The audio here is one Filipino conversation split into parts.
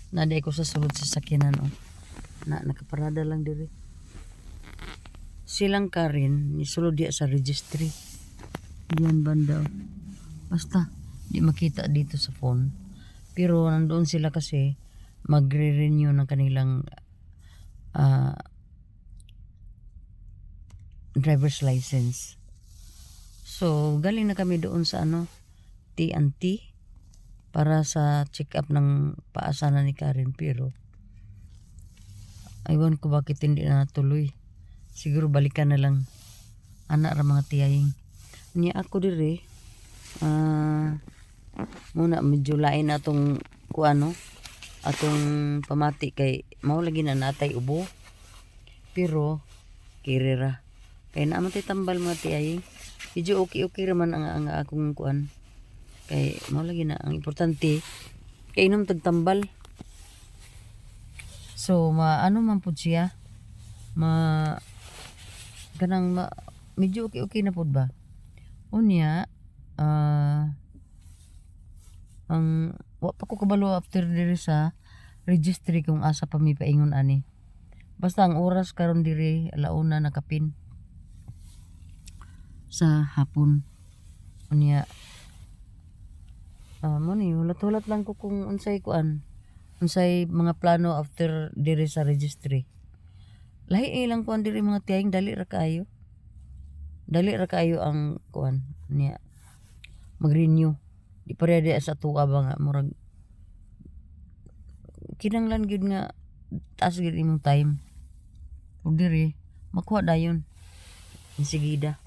Naday ko sa sulod sa sakyanan oh. Nakaparada lang diri. Silang Karen ni sulod diya sa registry. Diyan banda. Basta di makita dito sa phone. Pero nandoon sila kasi magre-renew ng kanilang driver's license. So, galing na kami doon sa T&T para sa check up ng paasanan ni Karen, pero aywan ko bakit hindi na natuloy. Siguro balikan na lang anak ra mga tiyaying. Niya ako dire muna medyo lain atong atong pamati kay mao lagi na natay ubo. Pero kirira kay naman tay tambal mga tiyaying. Medyo okay raman ang akong kuan. Kay mao lagi na ang importante kay inom tagtambal. So maano man pud siya medyo okay na pud ba. Unya ang wa pa ko kabalo after diri sa registry kung asa pa mi paingon ani. Basta ang oras karon diri alauna na kapin sa hapon. Unya mo ni hulat-hulat lang ko kung unsay mga plano after diri sa registry. Lahi ilang kuan diri mga tiyaying dali ra kaayo ang kuan niya mag-renew. Di pareha di sa tuwa ba nga murag kinanglan gyud nga taas gyud imong time. Ug diri makuha dayon insigida.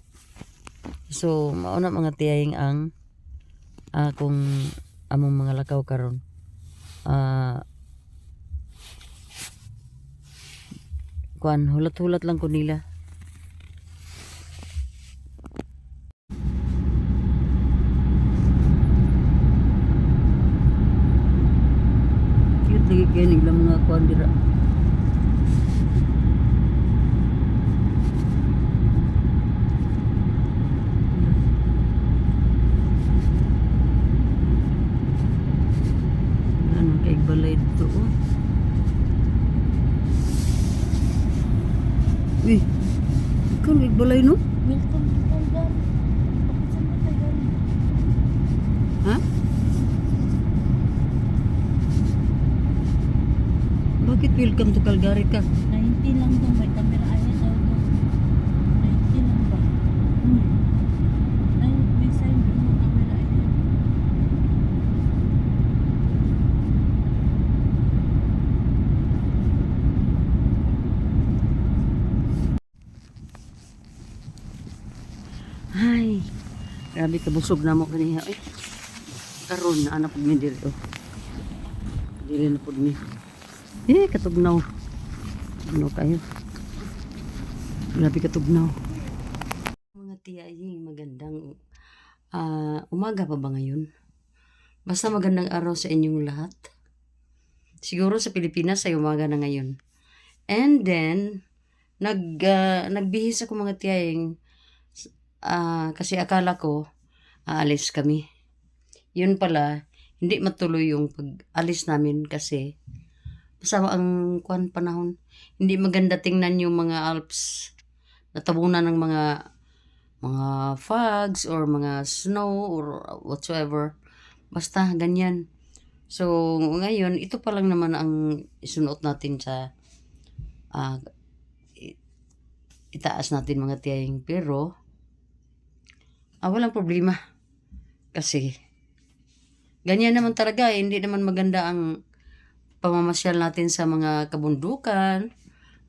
So mauna mga tiyaying ang kung among mga lakaw karon kuan hulat-hulat lang ko nila. Cute lagi kayo nilang mga kuan dira. Kay balay dito oh. Uy, ikaw nagbalay no? Welcome to Calgary. Saan ba tayo? Ha? Bakit welcome to Calgary ka? 90 lang doon. May camera ayan daw doon. 90 lang ba? Ay, may sign doon ng camera ayan. Ay, grabe kabusog na mo kaniya. Ay, karon na anak mi diri oh. Dili na pud mi. Katugnaw. Ano kayo? Grabe katugnaw. Mga tiyaying magandang umaga pa ba ngayon? Basta magandang araw sa inyong lahat. Siguro sa Pilipinas ay umaga na ngayon. And then nagbihis ako mga tiyaying kasi akala ko aalis kami. Yun pala, hindi matuloy yung pag-alis namin kasi kasama ang panahon. Hindi maganda tingnan yung mga Alps. Natabunan ng mga fogs or mga snow or whatsoever. Basta ganyan. So ngayon, ito pa lang naman ang isunuot natin sa itaas natin mga tiyaying. Pero walang problema. Kasi ganyan naman talaga. Hindi naman maganda ang pamamasyal natin sa mga kabundukan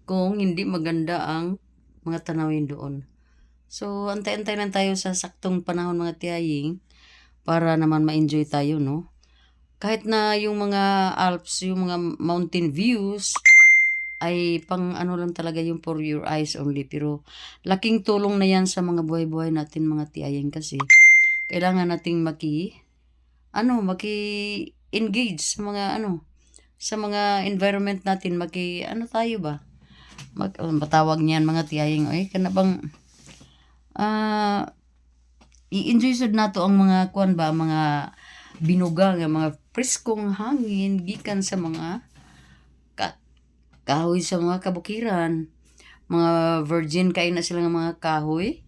kung hindi maganda ang mga tanawin doon. So, antay-antay lang tayo sa saktong panahon mga tiyaying para naman ma-enjoy tayo, no? Kahit na yung mga Alps, yung mga mountain views ay pang lang talaga yung for your eyes only. Pero laking tulong na yan sa mga buhay-buhay natin mga tiyaying kasi kailangan nating maki-engage sa mga sa mga environment natin, tayo ba? Matawag niyan mga tiyaying, kana bang i-enjoy sad nato ang mga mga binuga nga mga preskong hangin gikan sa mga kahoy sa mga kabukiran. Mga virgin kay na sila nga mga kahoy.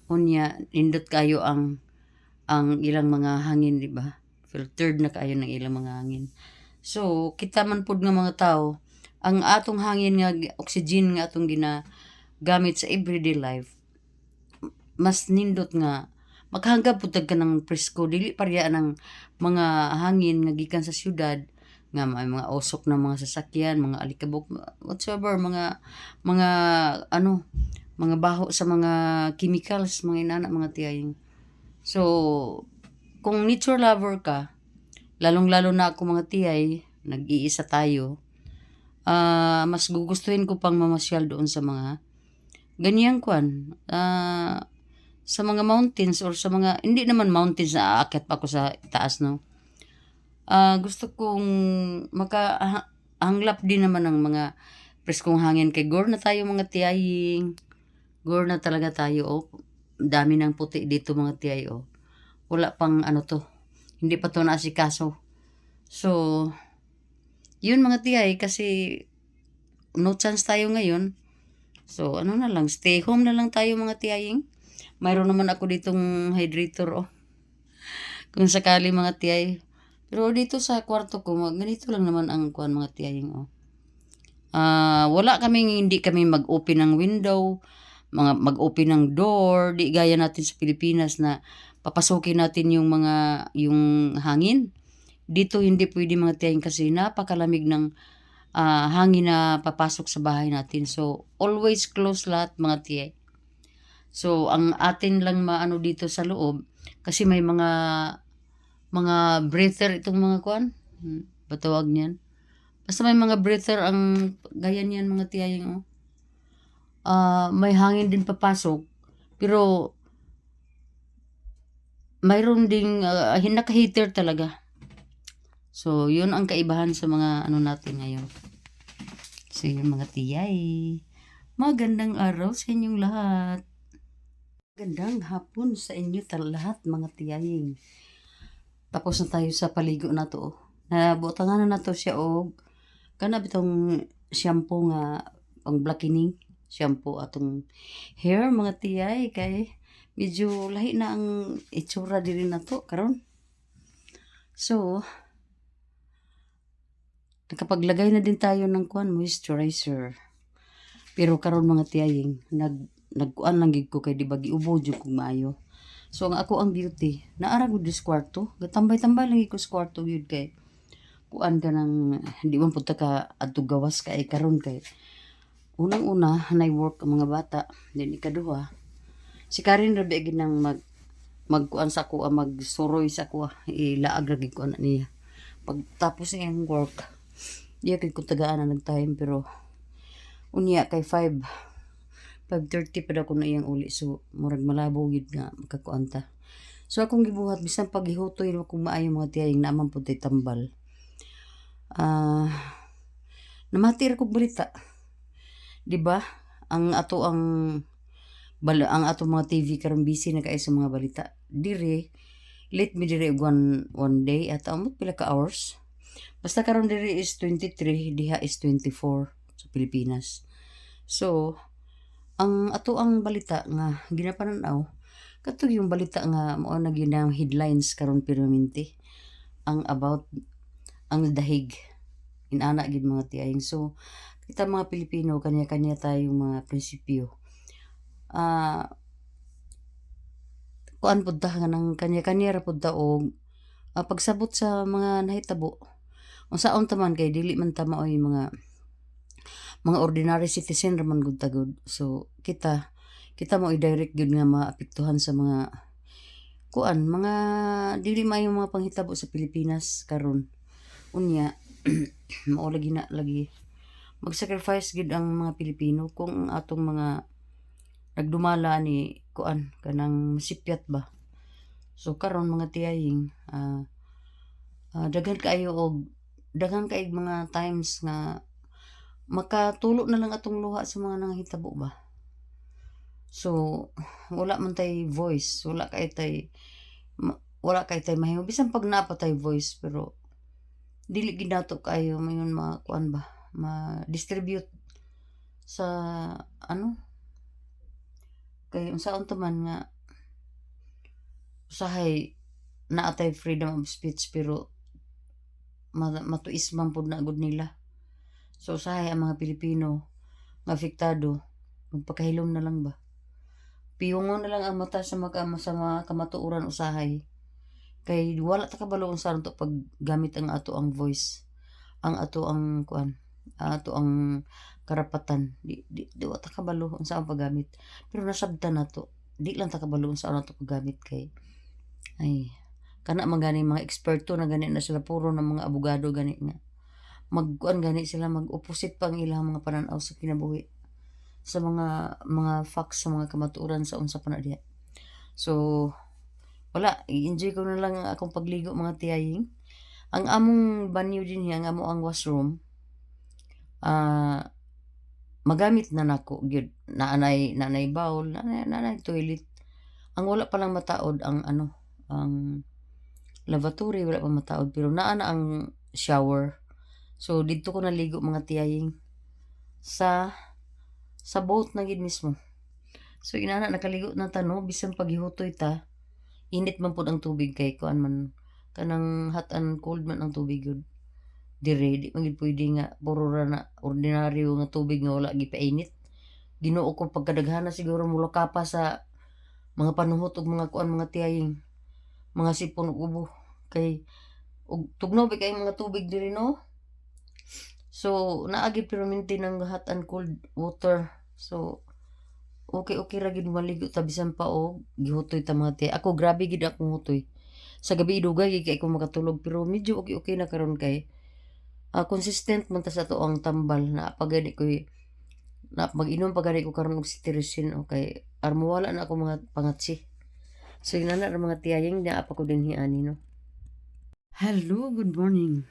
Unya nindot kayo ang ilang mga hangin, di ba? Filtered na kayo ng ilang mga hangin. So, kita man pud nga mga tao, ang atong hangin nga oxygen nga atong ginagamit sa everyday life, mas nindot nga maghanggap pud ka ng presko, dili pareha ng mga hangin nga gikan sa syudad nga may mga usok na mga sasakyan, mga alikabok, whatsoever, mga ano, mga baho sa mga chemicals, mga inana, mga tiyaying. So, kung nature lover ka, lalong-lalo na ako mga tiyay, nag-iisa tayo, mas gugustuhin ko pang mamasyal doon sa mga ganyang kwan, sa mga mountains or sa mga, hindi naman mountains na aakyat pa ako sa taas, no? Gusto kong makahanglap din naman ng mga preskong hangin kay gore na tayo mga tiyaying. Gore na talaga tayo, oh. Dami ng puti dito mga tiyay, oh. Wala pang ano to. Hindi pa to naasikaso. So, yun mga tiyay, kasi no chance tayo ngayon. So, ano na lang, stay home na lang tayo mga tiyaying. Mayroon naman ako ditong hydrator, oh. Kung sakali mga tiyay. Pero dito sa kwarto ko, ganito lang naman ang kuan mga tiyaying, oh. Wala kaming, hindi kami mag-open ng window, mag-open ng door, di gaya natin sa Pilipinas na papasukin natin yung hangin. Dito hindi pwede mga tiyaying kasi napakalamig ng hangin na papasok sa bahay natin. So, always close lahat mga tiyay. So, ang atin lang maano dito sa loob, kasi may mga breather itong mga kuan. Batawag niyan. Basta may mga breather ang gaya niyan mga tiyaying, oh. May hangin din papasok, pero mayroon ding naka-heater talaga. So, yun ang kaibahan sa mga ano natin ngayon. So, yun mga tiyay. Magandang araw sa inyong lahat. Magandang hapon sa inyo lahat mga tiyaying. Tapos na tayo sa paligo na to, oh. Nabutangan na to siya, og kana bitong shampoo nga pang blackening shampoo atong hair mga tiyay, kay medyo lahi na ang itsura diri na to karon. So, nakapaglagay na din tayo ng kuan moisturizer. Pero karon mga tiyaying, nagkuan lang gid ko kay di ba giubod jud kog maayo. So, ang beauty, naara gud dis kwarto. Gatambay-tambay lang ko sa kwarto yun kay kuan ka ng, hindi man punta ka adto gawas kay karon kay unang-una, work ang mga bata. Then ikaduha, si Karen rabi gid nang magkuan sa ako, magsuroy sa ako, ilaag ra gid ko na niya. Pagtapos niyang work, diya kay ko tagaan na nag-time, pero unya kay 5:30 pa daw ko na iyang uli. So, murag malabo gid nga makakuanta. So, akong gibuhat, bisan pag gihutoy mo kung maayo mga tiyaying naman po tay tambal. Namatir kog balita. Diba? Ang atong mga TV karon busy na kay sa mga balita. Dire, late mi dire one day at amot pila ka hours. Basta karon dire is 23, diha is 24 sa Pilipinas. So, ang balita nga ginapananaw, katong yung balita nga mao na gyud ang headlines karon permanente ang about ang dahig inana gid mga tiyaying. So, kita mga Pilipino, kanya-kanya tayong mga prinsipyo. Kuan pud ta nga nang kanya-kanya ra pud ta, og pagsabot sa mga nahitabo. Unsaon ta man kay dili man ta maoy mga ordinary citizen ra man gud ta gud. So, kita mo i-direct gud nga maapektuhan sa mga kuan, mga dili maayo mga panghitabo sa Pilipinas karon. Unya, mao lagi mag-sacrifice gid ang mga Pilipino kung atong mga nagdumala ni kuan kanang masipyat ba. So karon mga tiyaying, daghan kay mga times nga makatulo na lang atong luha sa mga nanghitabo ba. So, wala man tay voice, wala kay tay wala kay tay mahimo bisan pag napatay voice pero dili ginato kayo mayon kuan ba ma-distribute sa ano kay unsaon to man nga usahay naatay freedom of speech pero matuis man pud na gud nila. So usahay ang mga Pilipino nga apektado magpakahilom na lang ba. Piyungon na lang ang mata sa mga kamatuoran usahay. Kay wala ta kabalo unsa to pag gamit ang ato ang voice. Ang ato ang kuan, ato ang karapatan. Di wa ta kabalo unsa ang paggamit. Pero nasabtan nato. Di lang ta kabalo unsa nato paggamit kay ay kana man gani mga eksperto na gani na sila puro na mga abogado gani nga. Magkuan gani sila mag-opposite pang ilang mga pananaw sa kinabuhi sa mga facts sa mga kamatuoran sa unsa pa na diha. So wala, i-enjoy ko na lang ang akong pagligo mga tiyaying. Ang among banyo din ang amo ang washroom. Magamit na nako gyud. Nanay bowl, nanay toilet. Ang wala pa lang mataod ang ang lavatory wala pa mataod pero naa na ang shower. So dito ko naligo mga tiyaying sa boat na gid mismo. So inana nakaligo na ta no bisan paghihutoy ta init man pud ang tubig kay kuan man kanang hot and cold man ang tubig gud dire di man gid pwede nga puro ra na ordinaryo nga tubig nga wala gipainit. Ginoo ko pagkadaghana siguro mulo kapa sa mga panuhot ug mga kuan mga tiyaying mga sipon ug ubo kay ug tugnaw kay mga tubig diri no. So naagi pero maintain ang hot and cold water. So okay ra gid maligo ta bisan pa og gihutoy ta mga tiya. Ako grabe gid akong hutoy. Sa gabi dugay gid kay ako makatulog pero medyo okay na karon kay consistent man ta sa to ang tambal na pagani ko na mag-inom pagani ko karon og cetirizine okay armo wala na ako mga pangatsi. So inana ra mga tiyaying na apa ko dinhi ani no. Hello, good morning.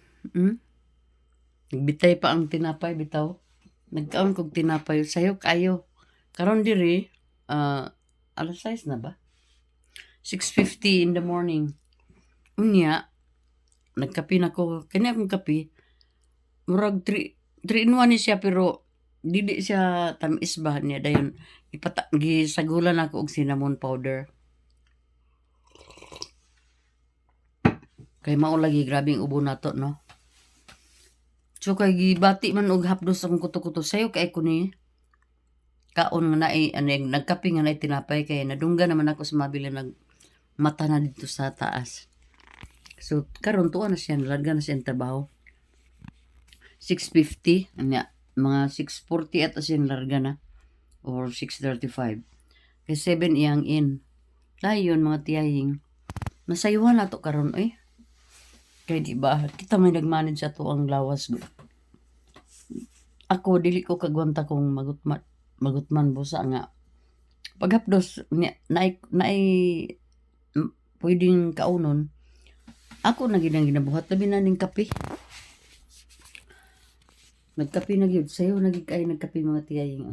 Nagbitay pa ang tinapay bitaw. Nagkaon kog tinapay sayo kayo. Karon diri alas 6 na ba? 6:50 in the morning. Unya nagkape na ko. Kani akong kape murag 3 in 1 ni siya pero dili siya tamis ba niya dayon gisagulan ako og cinnamon powder. Kay mao lagi grabing ubo nato no. So kay gibati man og hapdos akong kuto-kuto sayo kay ko ni kaon nga naay nagkape nga naay tinapay kay nadunggan naman ako sa mabili mata na dito sa taas. So karon tuwa na siya larga na siya ang trabaho. 6:50 anya mga 6:40 at siya larga na or 6:35. Kay 7 iyang in. Dayon mga tiyaying masayuhan nato karon kay di ba kita may nagmanage sa to ang lawas gud. Ako dili ko kagwanta kung magutman busa nga paghapdos naay pwedeng kaunon ako na gid ang ginabuhat labi na ning kape. Nagkape na gyud sayo nagikay nagkape mga tiyaying.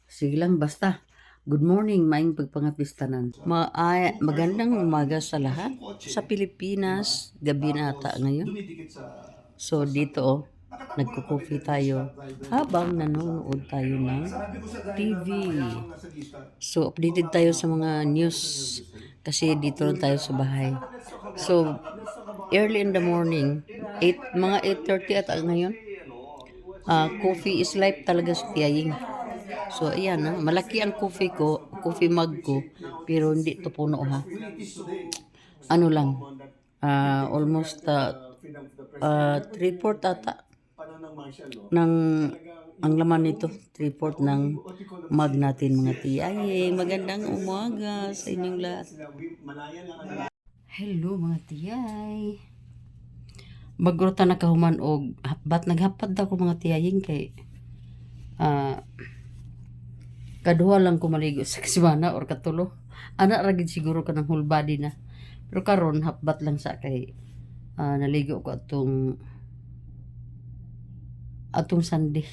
Sige lang basta. Good morning, maing pagpangapistanan. Magandang umaga sa lahat. Sa Pilipinas, gabi na ata ngayon. So dito, nagko-coffee tayo habang nanonood tayo ng TV. So updated tayo sa mga news kasi dito lang tayo sa bahay. So early in the morning, mga 8:30 ata ngayon. Coffee is life talaga sa tiyaying. So ayan malaki ang coffee mug ko pero hindi to puno ha. Ano lang almost 3/4 ata ng ang laman nito 3/4 ng mug natin mga tiyay. Magandang umaga sa inyong lahat. Hello mga tiyay. Bago ta nakahuman og naghapad ako mga tiyaying kay kaduha lang ko maligo sa semana or katulo. Ana ra gid siguro kanang whole body na. Pero karon hapbat lang sa kay naligo ko atong Sunday.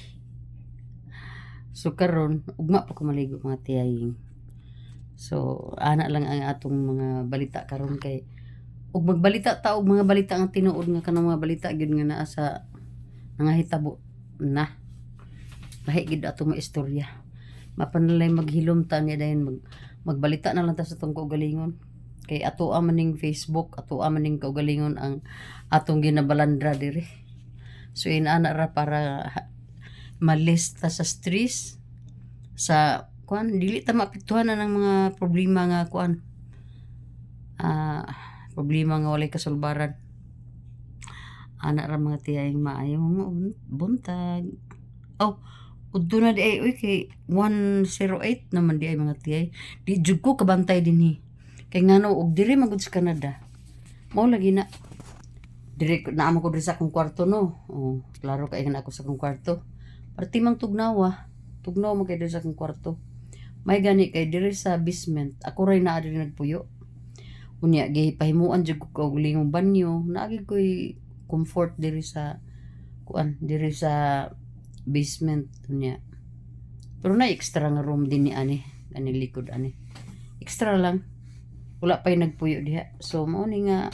So karon ugma pa ko maligo mga tiyaying. So ana lang ang atong mga balita karon kay ug magbalita ta og mga balita nga tinuod nga kanang mga balita gyud nga naa sa nangahitabo na lahi gid atong mga istorya. Mapanalay maghilom ta niya dayon magbalita na lang ta sa tong kaugalingon. Kay ato maning Facebook, ato maning kaugalingon ang atong ginabalandra diri. So inana ra para malista sa stress sa kuan dili ta maapektuhan na ng mga problema nga kuan problema nga walay kasulbaran. Ana ra mga tiyayong maayong buntag. Oh, udto na di ay uy kay 108 naman di ay mga tiyay. Di jud ko kabantay dinhi. Kay ngano og diri magud sa Canada. Mao lagi na diri naamo ko diri sa akong kwarto no. Oh, klaro kay nga ako sa akong kwarto. Parti mang tugnawa. Tugnaw mo kay diri sa akong kwarto. May gani kay diri sa basement. Ako ray naa diri nagpuyo. Unya gipahimuan jud ko og lingong banyo. Naagi ko'y comfort diri sa kuan diri sa basement unya. Pero na extra nga room din ni ani likod ani. Extra lang. Wala pa'y nagpuyo diha. So mao ni nga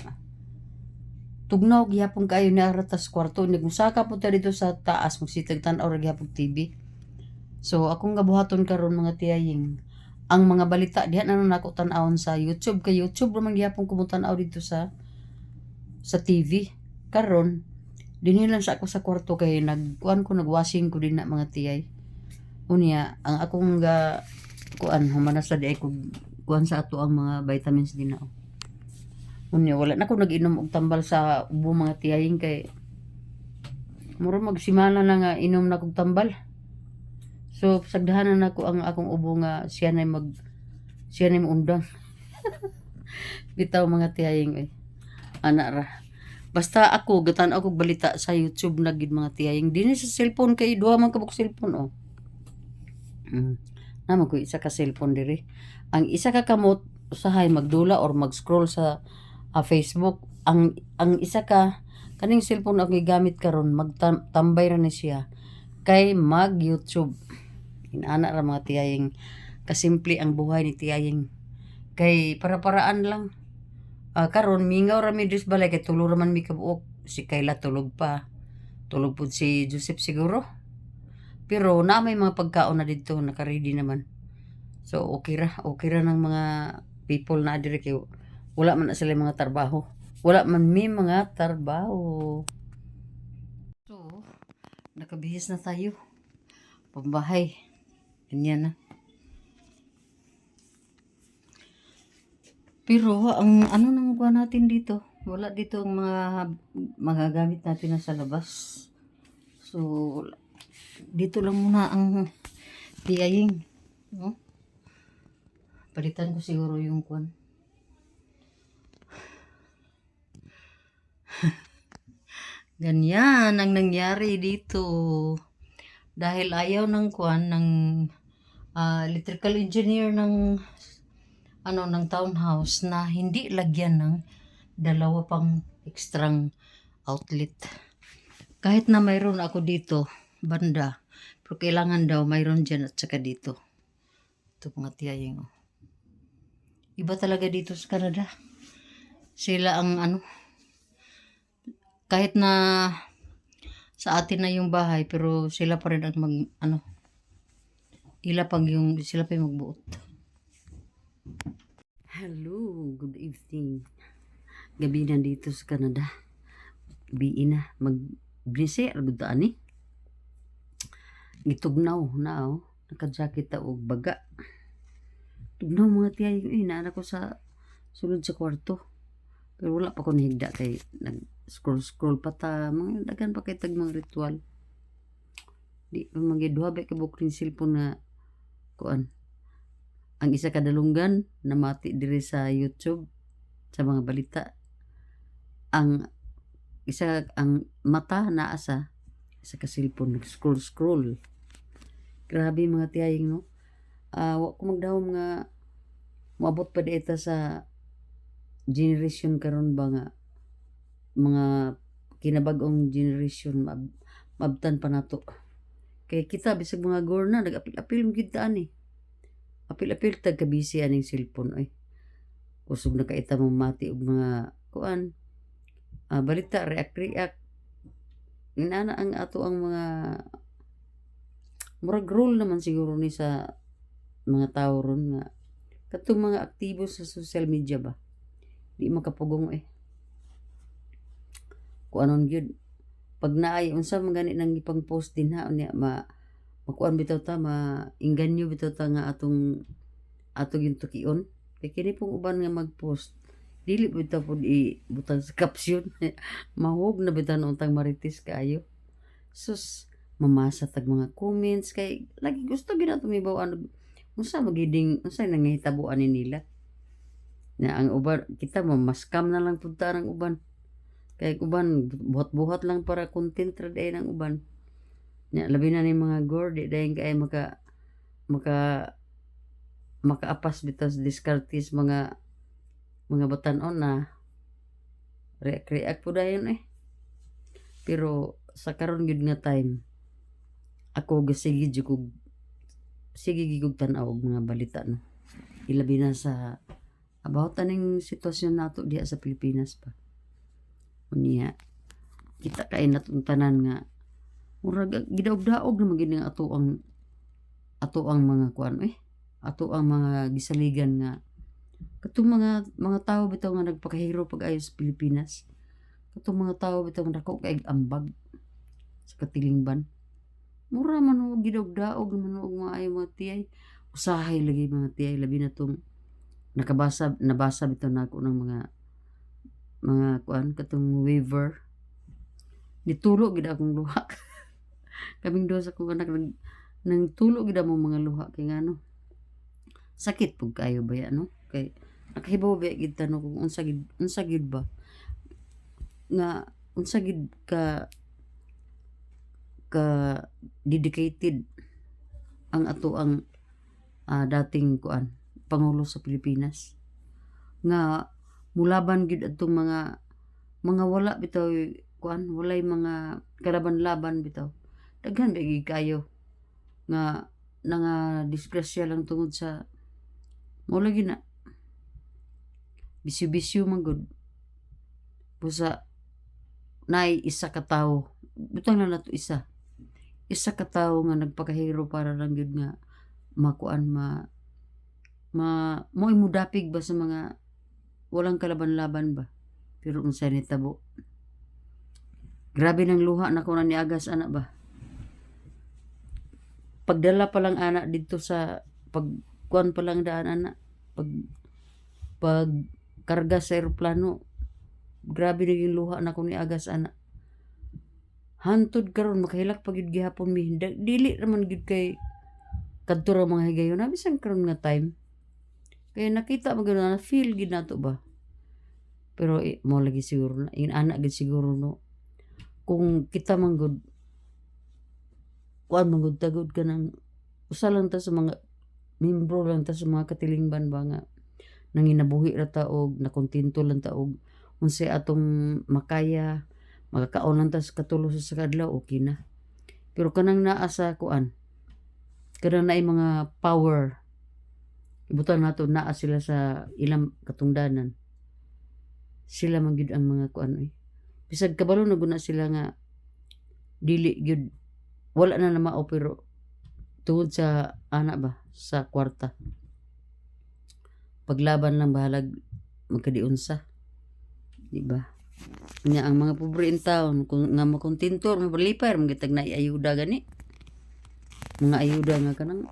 tugnaw gihapon kayo ni aratas kwarto. Nagusaka po ta dito sa taas magsitag tan-aw ra gihapon TV. So akong gabuhaton karon mga tiyaying ang mga balita diha na nako tan-awon sa YouTube kay YouTube ra man gihapon ko tan-aw dito sa TV. Karon dinhi lang sa ako sa kwarto kay nagwashing ko din na mga tiyay. Unya ang akong kuan humanas sa di ay ko kuan sa ato ang mga vitamins din na. Unya wala na ko nag-inom og tambal sa ubo mga tiyaying kay mura magsimana na nga inom na kog tambal. So sagdahanan nako ang akong ubo nga siya na undang. Bitaw mga tiyaying ana ra. Basta ako gatan ako balita sa YouTube na gid mga tiyaying dinhi sa cellphone kay duha man kabuk cellphone Naman ko isa ka cellphone diri. Ang isa ka kamot usahay magdula or mag-scroll sa Facebook. Ang isa ka kaning cellphone ako gigamit karon magtambay ra ni siya kay mag-YouTube. Inana ra mga tiyaying kasimple ang buhay ni tiyaying kay para-paraan lang. Karon mingaw ra mi dis balay kay tulo ra man mi kabuok. Si Kayla tulog pa. Tulog pud si Joseph siguro. Pero na may mga pagkaon na dito naka-ready naman. So okay ra ng mga people na diri kay wala man na sila mga trabaho. Wala man mi mga trabaho. So nakabihis na tayo. Pambahay. Ganyan na. Pero ang ano nang kuha natin dito, wala dito ang mga gamit natin na sa labas. So dito lang muna ang tiyaying. No? Palitan ko siguro yung kuan. Ganyan ang nangyari dito. Dahil ayaw ng kuan ng electrical engineer ng townhouse na hindi lagyan ng dalawa pang ekstrang outlet. Kahit na mayroon ako dito, banda, pero kailangan daw mayroon dyan at saka dito. Ito mga tiyaying. Iba talaga dito sa Canada. Sila ang kahit na sa atin na yung bahay, pero sila pa rin ang sila pa yung magbuot. Hello, good evening. Gabi na dito sa Canada. Gabi na. Mag-brise, argudaan ni. Gitugnaw na naka-jacket ta og baga. Tugnaw mga tiyayo. Naana ko sa sulod sa kwarto. Pero wala pa ko nahigda kay nag-scroll pa ta. Mga dagan pa kay tag mga ritual. Di pa magidwa ba kay bukling cellphone na kuan. Ang isa kadalunggan na mati diri sa YouTube sa mga balita. Ang mata naa sa ka cellphone nag-scroll. Grabe mga tiyaying no. Wa ko magdahom nga moabot pa dieta sa generation karon ba nga mga kinabag-ong generation mabtan pa nato. Kay kita bisag mga gorna nag-apil-apil mo gid ani. apil-apil tag kabisi aning cellphone oy. Kusog na kaita mong mati og mga kuan, balita react. Inana ang ato ang mga murag role naman siguro ni sa mga tao ron nga katong mga aktibo sa social media ba. Di makapugong kuanon gyud. Pag naay unsa man gani nang ipang post din ha unya makuan bitaw ta mainganyo bitaw ta nga atong yung tukion. Kay kini pong uban nga mag-post dili bitaw pud ibutang sa caption. Mahog na bitaw na untang maritis kaayo. Sus mamasa tag mga comments kay lagi gusto gyud nato mibaw unsa magiding unsa nangahitabuan ni nila. Na ang uban kita mamaskam na lang pud ta ang uban. Kay uban buhat-buhat lang para content ra day ng uban. Nya labi na ni mga gore di dayon kay makaapas bitaw sa diskartes mga batan-on na react po dayon Pero sa karon gyud nga time ako sige gyud tan-aw og mga balita no. Ilabi na sa about aning sitwasyon nato diha sa Pilipinas pa. Unya kita kay natong tanan nga murag gidaog-daog na magid nga ato ang mga kuan ato ang mga gisaligan nga katong mga tao bitaw nga nagpakahiro pag-ayo sa Pilipinas. Katong mga tao bitaw nga dako kay ambag sa katilingban. Mura man og gidaog-daog man og maayo mga tiyay. Usahay lagi mga tiyay labi na tong nabasa bitaw nako ng mga kuan katong waiver. Nitulo gid akong luha. Kaming duha sa kong anak nang tulo gid mo mga luha kay ngano. Sakit pug kayo ba no? Kay nakahibaw ba gid tanong kung unsa gid ba nga unsa gid ka dedicated ang ato ang dating kuan pangulo sa Pilipinas nga mulaban gid adtong mga wala bitaw kuan walay mga kalaban-laban bitaw. Daghan ba gid kayo nga disgrasya lang tungod sa mo lagi na bisyo-bisyo man gud. Busa nay isa ka tawo. Butang na nato isa ka tawo nga nagpakahiro para lang gyud nga makuan mo imudapig ba sa mga walang kalaban-laban ba. Pero unsa ni tabo. Grabe ng luha na ko na niagas anak ba. Pagdala pa lang anak dito sa pagkuan pa lang daan anak pag karga sa eroplano. Grabe na yung luha na ko niagas anak. Hantod karon makahilak pag yun gihapon mi. Dili naman gid kay kadto ra mga higayon. Bisan karon nga time. Kaya nakita mo gano'n na feel gid nato ba. Pero mo lagi siguro na yung anak gid siguro no. Kung kita man gud kuan man tagod ka ng usa lang ta sa mga membro lang ta sa mga katilingban ba nga nanginabuhi ra ta og nakontento lang ta og unsay atong makaya makakaon lang ta sa katulo sa kadlaw okay na. Pero kanang naa sa kuan kanang naay mga power ibutan nato naa sila sa ilang katungdanan. Sila man gyud ang mga kuan bisag kabalo na guna sila nga dili gyud wala na mao pero tungod sa anak ba sa kwarta paglaban lang bahalag magkadiunsa di ba nya ang mga pobre in town kung nga makontento mapalipay magitag na ayuda gani mga ayuda nga kanang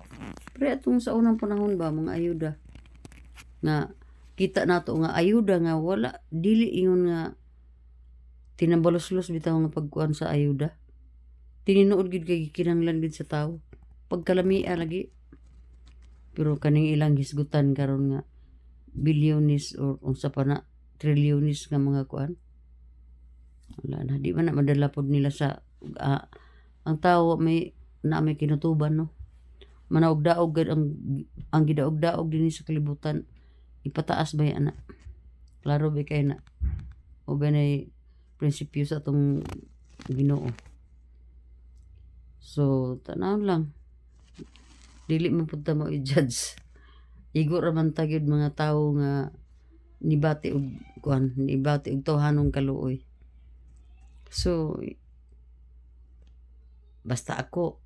pre atong sa unang panahon ba mga ayuda nga kita nato nga ayuda nga wala dili ingon nga tinabalos-los bitaw nga pagkuan sa ayuda. Tininuod gid kay kinahanglan gid sa tawo. Pagkalamia lagi. Pero kaning ilang hisgutan karon nga bilyonis or unsa pa na trilyonis nga mga kuan. Wala na di man na madala pod nila sa ang tawo may kinutuban no. Manaog-daog gid ang gidaog-daog dinhi sa kalibutan. Ipataas ba yan na? Klaro ba kay na? O ba na prinsipyo sa atong Ginoo. So, tanaw lang. Dili man pud ta mo i-judge. igo raman tagyod mga tao nga nibati og kuan, nibati og tawhanong kaluoy. So basta ako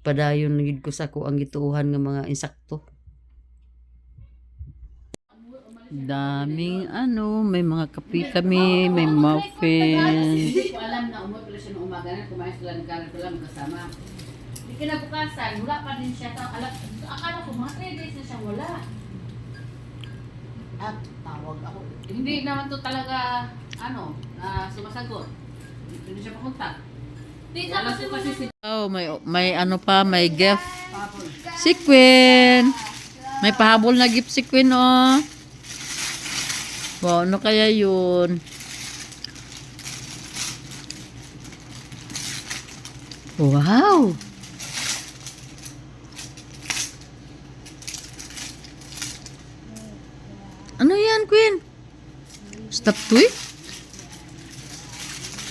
padayon gid ko sa ako ang gituuhan nga mga insakto. Daming may mga kape kami, may muffin. Hindi ko alam na umuwi pala siya noong umaga na kumain sila ng kalat pala magkasama. Hindi kinabukasan, wala pa din siya. Akala ko mga 3 days na siya wala. At tawag ako. Hindi naman to talaga, sumasagot. Hindi siya pakunta. Wala ko kasi si Oh, may may gift. Si Queen. May pahabol na gift si Queen, oh. Wow, ano kaya yun? Wow! Ano yan, Queen? Stop toy?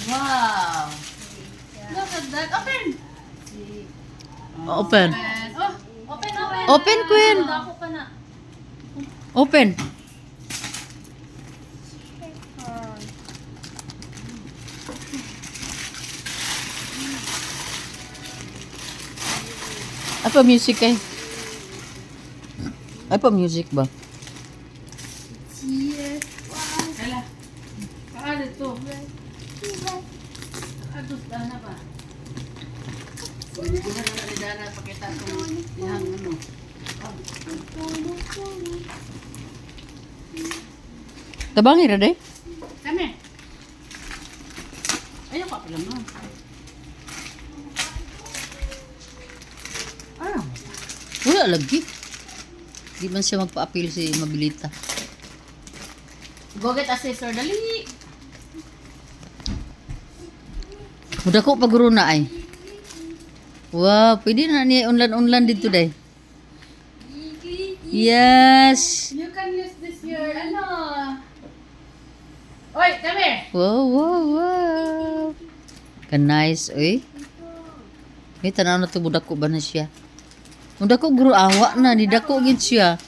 wow! Look at that. Open! Open. Oh, open. Open, Queen. Ako ka na. Open. Apa music kay? Apa music ba? Kala. Paano ito? Adus na ba? Hindi ko na nalidana pakita itong ihang Tabangi ra day? Kami. Ayaw ka pala mo. Wala lagi. Di man siya magpa-appeal si Mabilita. Go get a scissor, dali. Muda ko paguro na ay. Wow, pwede na niya unlan-unlan dito day. Yes. You can use this your, Oy, come here. Wow, wow, wow. Ka-nice, oy. May tanaw na ito, budak ko ba na siya? Budak ko, guru, awa na, nidako gid siya.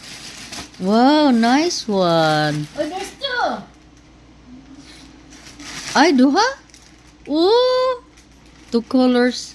Wow, nice one. Oh, there's 2. Ay, duha? Oh, 2 colors.